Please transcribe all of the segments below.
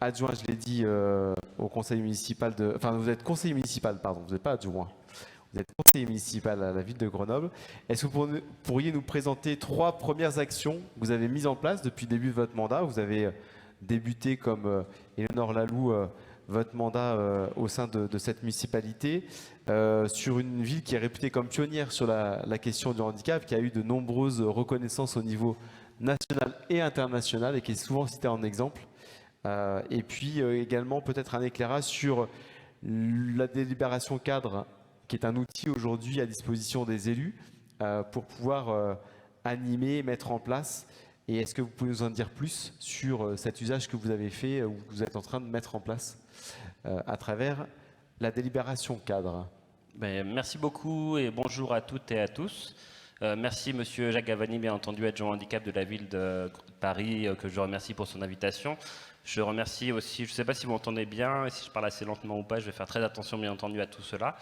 adjoint, je l'ai dit, au conseil municipal de... Enfin, vous êtes conseiller municipal, pardon, vous n'êtes pas adjoint. Vous êtes conseiller municipal à la ville de Grenoble. Est-ce que vous pourriez nous présenter 3 premières actions que vous avez mises en place depuis le début de votre mandat? Vous avez débuté comme Éléonore Laloux votre mandat au sein de cette municipalité, sur une ville qui est réputée comme pionnière sur la question du handicap, qui a eu de nombreuses reconnaissances au niveau national et international et qui est souvent citée en exemple. Et puis également peut-être un éclairage sur la délibération cadre, qui est un outil aujourd'hui à disposition des élus pour pouvoir animer, mettre en place. Et est-ce que vous pouvez nous en dire plus sur cet usage que vous avez fait ou que vous êtes en train de mettre en place à travers la délibération cadre? Merci beaucoup et bonjour à toutes et à tous. Merci Monsieur Jacques Gavani, bien entendu, adjoint handicap de la ville de Paris, que je remercie pour son invitation. Je remercie aussi, je ne sais pas si vous m'entendez bien, et si je parle assez lentement ou pas, je vais faire très attention, bien entendu, à tout cela.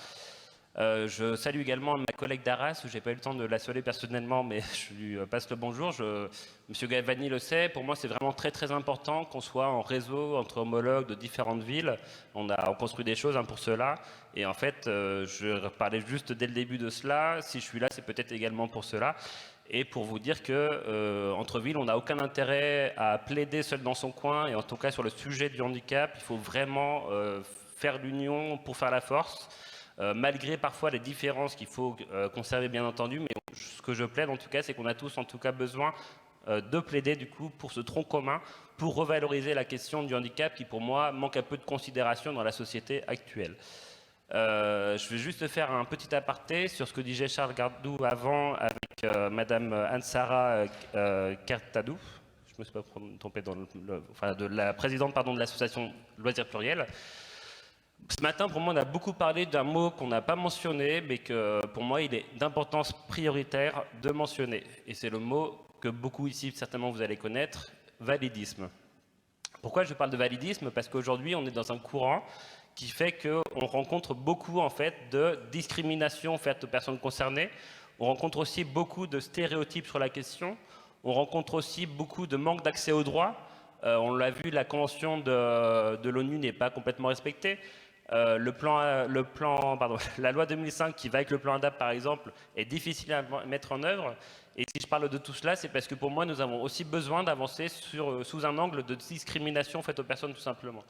Je salue également ma collègue d'Arras, où je n'ai pas eu le temps de la saluer personnellement, mais je lui passe le bonjour. Monsieur Gavani le sait, pour moi c'est vraiment très très important qu'on soit en réseau entre homologues de différentes villes. On construit des choses pour cela, et en fait je parlais juste dès le début de cela. Si je suis là, c'est peut-être également pour cela. Et pour vous dire que entre villes, on n'a aucun intérêt à plaider seul dans son coin, et en tout cas sur le sujet du handicap, il faut vraiment faire l'union pour faire la force. Malgré parfois les différences qu'il faut conserver bien entendu, mais ce que je plaide en tout cas, c'est qu'on a tous en tout cas besoin de plaider du coup pour ce tronc commun, pour revaloriser la question du handicap qui pour moi manque un peu de considération dans la société actuelle. Je vais juste faire un petit aparté sur ce que disait Charles Gardou avant avec Madame Ansara Kartadou. Je ne me suis pas trompé dans de la présidente de l'association Loisirs Pluriels. Ce matin, pour moi, on a beaucoup parlé d'un mot qu'on n'a pas mentionné, mais que pour moi, il est d'importance prioritaire de mentionner. Et c'est le mot que beaucoup ici, certainement, vous allez connaître, validisme. Pourquoi je parle de validisme? Parce qu'aujourd'hui, on est dans un courant qui fait qu'on rencontre beaucoup, en fait, de discrimination faites aux personnes concernées. On rencontre aussi beaucoup de stéréotypes sur la question. On rencontre aussi beaucoup de manque d'accès aux droits. On l'a vu, la convention de l'ONU n'est pas complètement respectée. La loi 2005 qui va avec le plan ADAPT par exemple est difficile à mettre en œuvre, et si je parle de tout cela, c'est parce que pour moi nous avons aussi besoin d'avancer sous un angle de discrimination faite aux personnes tout simplement.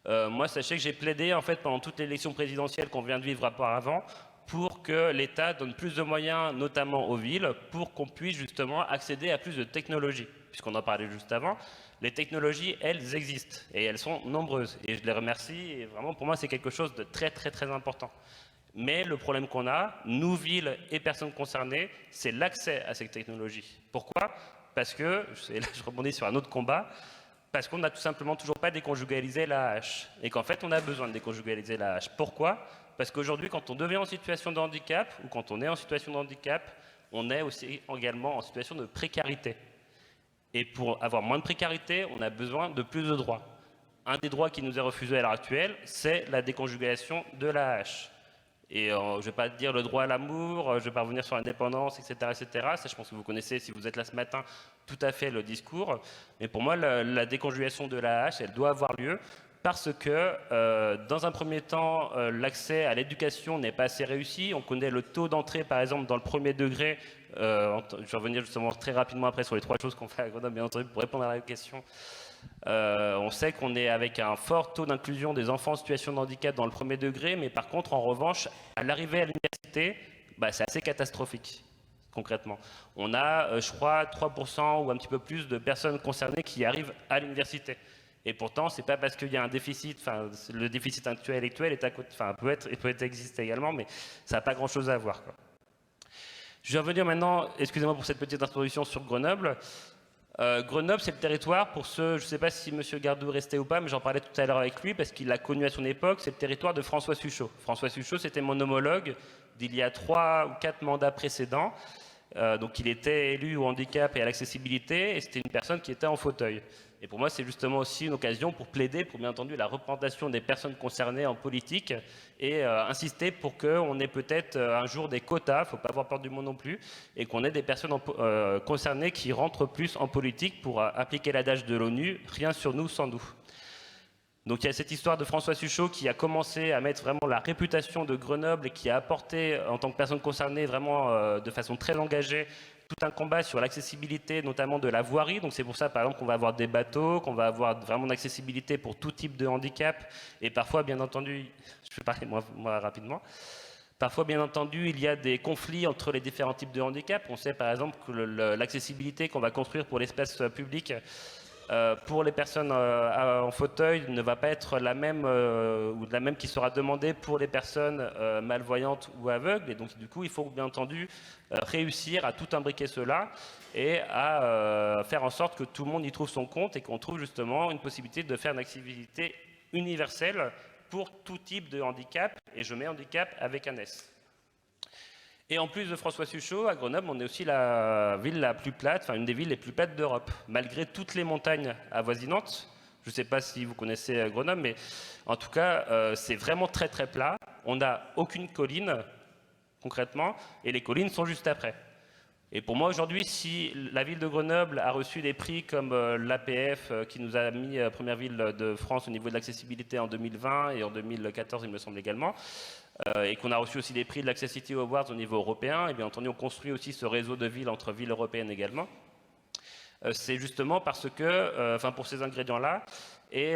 Moi, sachez que j'ai plaidé en fait pendant toute l'élection présidentielle qu'on vient de vivre auparavant pour que l'État donne plus de moyens, notamment aux villes, pour qu'on puisse justement accéder à plus de technologies, puisqu'on en parlait juste avant. Les technologies, elles existent et elles sont nombreuses. Et je les remercie. Et vraiment, pour moi, c'est quelque chose de très, très, très important. Mais le problème qu'on a, nous, villes et personnes concernées, c'est l'accès à ces technologies. Pourquoi? Parce que, et là, je rebondis sur un autre combat, parce qu'on n'a tout simplement toujours pas déconjugalisé l'AAH. Et qu'en fait, on a besoin de déconjugaliser l'AAH. Pourquoi? Parce qu'aujourd'hui, quand on devient en situation de handicap, ou quand on est en situation de handicap, on est aussi également en situation de précarité. Et pour avoir moins de précarité, on a besoin de plus de droits. Un des droits qui nous est refusé à l'heure actuelle, c'est la déconjugalisation de l'AAH. Et je ne vais pas dire le droit à l'amour, je ne vais pas revenir sur l'indépendance, etc., etc. Ça, je pense que vous connaissez, si vous êtes là ce matin, tout à fait le discours. Mais pour moi, la déconjugalisation de l'AAH, elle doit avoir lieu parce que, dans un premier temps, l'accès à l'éducation n'est pas assez réussi. On connaît le taux d'entrée, par exemple, dans le premier degré. Je vais revenir justement très rapidement après sur les 3 choses qu'on fait à Grenoble, bien entendu, pour répondre à la question. On sait qu'on est avec un fort taux d'inclusion des enfants en situation de handicap dans le premier degré, mais par contre, en revanche, à l'arrivée à l'université, c'est assez catastrophique, concrètement. On a, je crois, 3% ou un petit peu plus de personnes concernées qui arrivent à l'université. Et pourtant, ce n'est pas parce qu'il y a un déficit, le déficit intellectuel est à côté, peut être exister également, mais ça n'a pas grand-chose à voir, quoi. Je vais revenir maintenant, excusez-moi pour cette petite introduction sur Grenoble. Grenoble, c'est le territoire, pour ceux, je ne sais pas si M. Gardou est resté ou pas, mais j'en parlais tout à l'heure avec lui, parce qu'il l'a connu à son époque, c'est le territoire de François Suchot. François Suchot, c'était mon homologue d'il y a 3 ou 4 mandats précédents. Donc il était élu au handicap et à l'accessibilité, et c'était une personne qui était en fauteuil. Et pour moi, c'est justement aussi une occasion pour plaider, pour bien entendu, la représentation des personnes concernées en politique et insister pour qu'on ait peut-être un jour des quotas, il ne faut pas avoir peur du mot non plus, et qu'on ait des personnes concernées qui rentrent plus en politique pour appliquer l'adage de l'ONU, rien sur nous sans nous. Donc il y a cette histoire de François Suchot qui a commencé à mettre vraiment la réputation de Grenoble et qui a apporté, en tant que personne concernée, vraiment de façon très engagée, tout un combat sur l'accessibilité, notamment de la voirie. Donc c'est pour ça, par exemple, qu'on va avoir des bateaux, qu'on va avoir vraiment une accessibilité pour tout type de handicap. Et parfois, bien entendu, je vais parler moi rapidement. Parfois, bien entendu, il y a des conflits entre les différents types de handicap. On sait par exemple que l'accessibilité qu'on va construire pour l'espace public pour les personnes en fauteuil ne va pas être la même ou la même qui sera demandée pour les personnes malvoyantes ou aveugles. Et donc, du coup, il faut bien entendu réussir à tout imbriquer cela et à faire en sorte que tout le monde y trouve son compte et qu'on trouve justement une possibilité de faire une accessibilité universelle pour tout type de handicap. Et je mets handicap avec un S. Et en plus de François Suchot, à Grenoble, on est aussi la ville la plus plate, enfin une des villes les plus plates d'Europe, malgré toutes les montagnes avoisinantes. Je ne sais pas si vous connaissez Grenoble, mais en tout cas, c'est vraiment très très plat. On n'a aucune colline, concrètement, et les collines sont juste après. Et pour moi, aujourd'hui, si la ville de Grenoble a reçu des prix comme l'APF, qui nous a mis première ville de France au niveau de l'accessibilité en 2020 et en 2014, il me semble également, et qu'on a reçu aussi des prix de l'Accessibility Awards au niveau européen, et bien entendu on construit aussi ce réseau de villes entre villes européennes également. C'est justement parce que, enfin pour ces ingrédients-là, et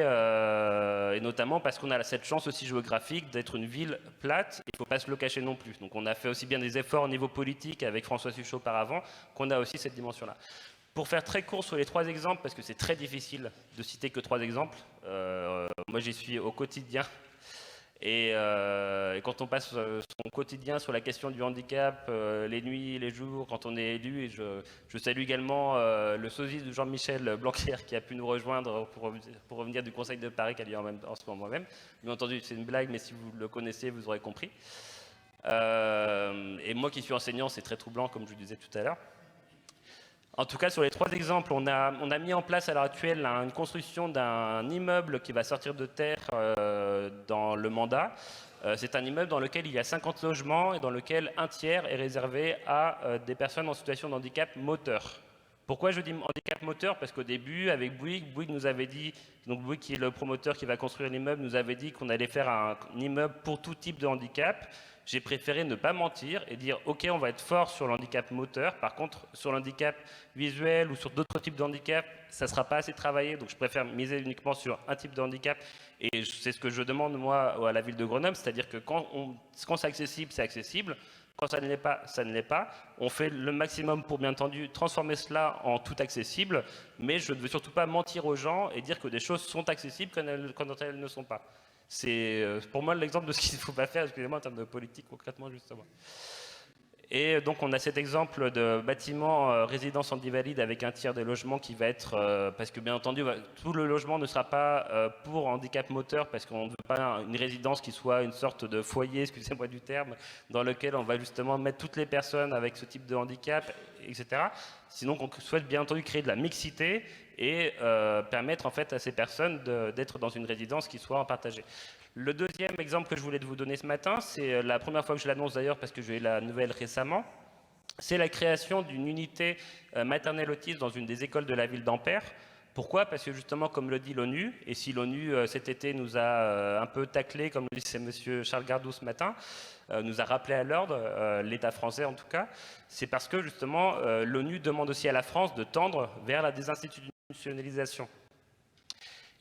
notamment parce qu'on a cette chance aussi géographique d'être une ville plate, il ne faut pas se le cacher non plus. Donc on a fait aussi bien des efforts au niveau politique avec François Suchot auparavant, qu'on a aussi cette dimension-là. Pour faire très court sur les 3 exemples, parce que c'est très difficile de citer que 3 exemples, moi j'y suis au quotidien. Et quand on passe son quotidien sur la question du handicap, les nuits, les jours, quand on est élu, et je salue également le sosie de Jean-Michel Blanquer qui a pu nous rejoindre pour revenir du Conseil de Paris qui a lieu en ce moment même. Bien entendu, c'est une blague, mais si vous le connaissez, vous aurez compris. Et moi qui suis enseignant, c'est très troublant, comme je vous disais tout à l'heure. En tout cas, sur les 3 exemples, on a mis en place à l'heure actuelle une construction d'un immeuble qui va sortir de terre dans le mandat. C'est un immeuble dans lequel il y a 50 logements et dans lequel un tiers est réservé à des personnes en situation de handicap moteur. Pourquoi je dis handicap moteur? Parce qu'au début, avec Bouygues nous avait dit, donc Bouygues qui est le promoteur qui va construire l'immeuble, nous avait dit qu'on allait faire un immeuble pour tout type de handicap. J'ai préféré ne pas mentir et dire ok, on va être fort sur le handicap moteur, par contre sur l'handicap visuel ou sur d'autres types de handicap, ça ne sera pas assez travaillé, donc je préfère miser uniquement sur un type de handicap. Et c'est ce que je demande moi à la ville de Grenoble, c'est-à-dire que quand c'est accessible, c'est accessible. Quand ça ne l'est pas, ça ne l'est pas. On fait le maximum pour, bien entendu, transformer cela en tout accessible, mais je ne veux surtout pas mentir aux gens et dire que des choses sont accessibles quand elles ne sont pas. C'est pour moi l'exemple de ce qu'il ne faut pas faire, excusez-moi, en termes de politique concrètement, justement. Et donc on a cet exemple de bâtiment résidence handivalide avec un tiers des logements qui va être, parce que bien entendu, tout le logement ne sera pas pour handicap moteur, parce qu'on ne veut pas une résidence qui soit une sorte de foyer, excusez-moi du terme, dans lequel on va justement mettre toutes les personnes avec ce type de handicap, etc. Sinon, on souhaite bien entendu créer de la mixité et permettre en fait à ces personnes d'être dans une résidence qui soit en partagée. Le deuxième exemple que je voulais vous donner ce matin, c'est la première fois que je l'annonce d'ailleurs parce que j'ai eu la nouvelle récemment, c'est la création d'une unité maternelle autiste dans une des écoles de la ville d'Ampère. Pourquoi? Parce que justement, comme le dit l'ONU, et si l'ONU cet été nous a un peu taclé, comme le disait M. Charles Gardou ce matin, nous a rappelé à l'ordre, l'État français en tout cas, c'est parce que justement l'ONU demande aussi à la France de tendre vers la désinstitutionnalisation.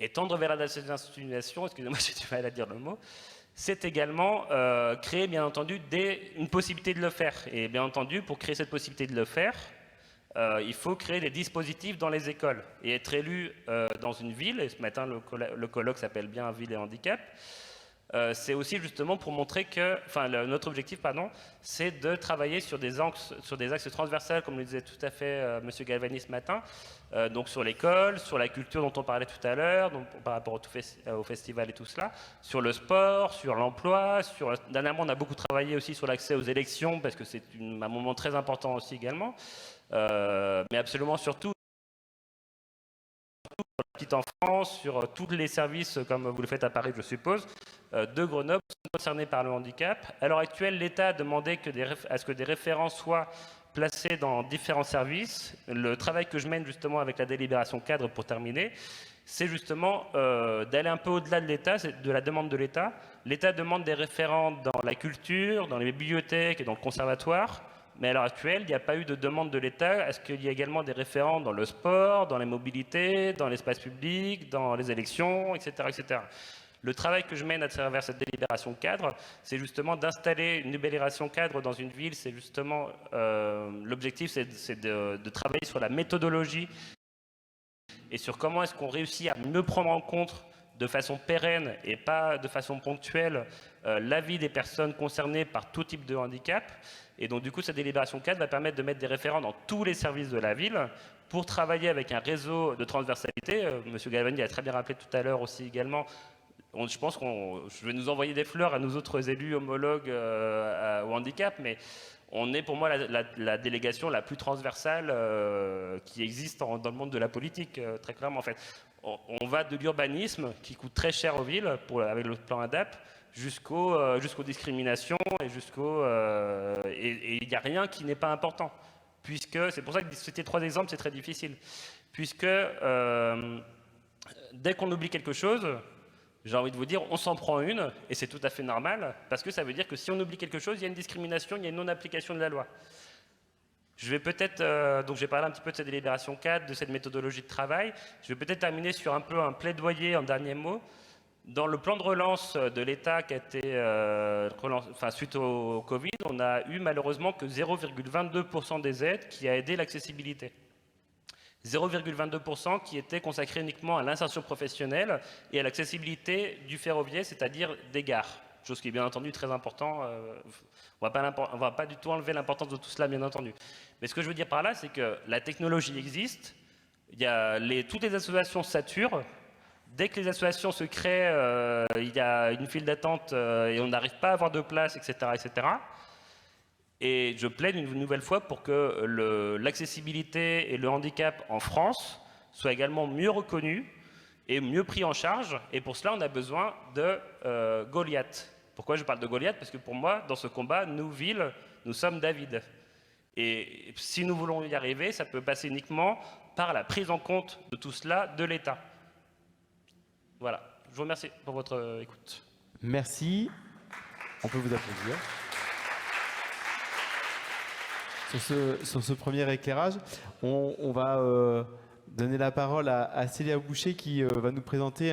Et tendre vers la désinstitutionnalisation, excusez-moi, j'ai du mal à dire le mot, c'est également créer, bien entendu, une possibilité de le faire. Et bien entendu, pour créer cette possibilité de le faire, il faut créer des dispositifs dans les écoles. Et être élu dans une ville, et ce matin le colloque s'appelle bien Ville et Handicap, c'est aussi justement pour montrer que, enfin notre objectif, pardon, c'est de travailler sur des axes transversales, comme le disait tout à fait M. Galvani ce matin, donc sur l'école, sur la culture dont on parlait tout à l'heure, par rapport au festival et tout cela, sur le sport, sur l'emploi, dernièrement on a beaucoup travaillé aussi sur l'accès aux élections, parce que c'est un moment très important aussi également, mais absolument surtout la petite enfance, sur tous les services, comme vous le faites à Paris, je suppose, de Grenoble sont concernés par le handicap. À l'heure actuelle, l'État a demandé à ce que des référents soient placés dans différents services. Le travail que je mène justement avec la délibération cadre pour terminer, c'est justement d'aller un peu au-delà de l'État, de la demande de l'État. L'État demande des référents dans la culture, dans les bibliothèques et dans le conservatoire. Mais à l'heure actuelle, il n'y a pas eu de demande de l'État. Est-ce qu'il y a également des référents dans le sport, dans les mobilités, dans l'espace public, dans les élections, etc., etc. Le travail que je mène à travers cette délibération cadre, c'est justement d'installer une délibération cadre dans une ville. C'est justement l'objectif, c'est de travailler sur la méthodologie et sur comment est-ce qu'on réussit à mieux prendre en compte de façon pérenne et pas de façon ponctuelle l'avis des personnes concernées par tout type de handicap. Et donc du coup, cette délibération cadre va permettre de mettre des référents dans tous les services de la ville pour travailler avec un réseau de transversalité. Monsieur Galvani a très bien rappelé tout à l'heure aussi également. Je pense je vais nous envoyer des fleurs à nos autres élus homologues au handicap, mais on est pour moi la délégation la plus transversale qui existe dans le monde de la politique, très clairement en fait. On va de l'urbanisme qui coûte très cher aux villes avec le plan ADAP jusqu'aux discriminations et et il n'y a rien qui n'est pas important. Puisque c'est pour ça que citer 3 exemples, c'est très difficile. Puisque dès qu'on oublie quelque chose, j'ai envie de vous dire, on s'en prend une, et c'est tout à fait normal, parce que ça veut dire que si on oublie quelque chose, il y a une discrimination, il y a une non-application de la loi. Je vais peut-être, donc j'ai parlé un petit peu de cette délibération cadre, de cette méthodologie de travail. Je vais peut-être terminer sur un peu un plaidoyer en dernier mot. Dans le plan de relance de l'État qui a été suite au Covid, on a eu malheureusement que 0,22% des aides qui a aidé l'accessibilité. 0,22% qui était consacré uniquement à l'insertion professionnelle et à l'accessibilité du ferroviaire, c'est-à-dire des gares. Chose qui est bien entendu très important. On ne va pas du tout enlever l'importance de tout cela, bien entendu. Mais ce que je veux dire par là, c'est que la technologie existe, toutes les associations saturent. Dès que les associations se créent, il y a une file d'attente et on n'arrive pas à avoir de place, etc., etc. Et je plaide une nouvelle fois pour que l'accessibilité et le handicap en France soient également mieux reconnus et mieux pris en charge. Et pour cela, on a besoin de Goliath. Pourquoi je parle de Goliath? Parce que pour moi, dans ce combat, nous, villes, nous sommes David. Et si nous voulons y arriver, ça peut passer uniquement par la prise en compte de tout cela de l'État. Voilà. Je vous remercie pour votre écoute. Merci. On peut vous applaudir. Sur ce premier éclairage, on va donner la parole à Célia Boucher qui va nous présenter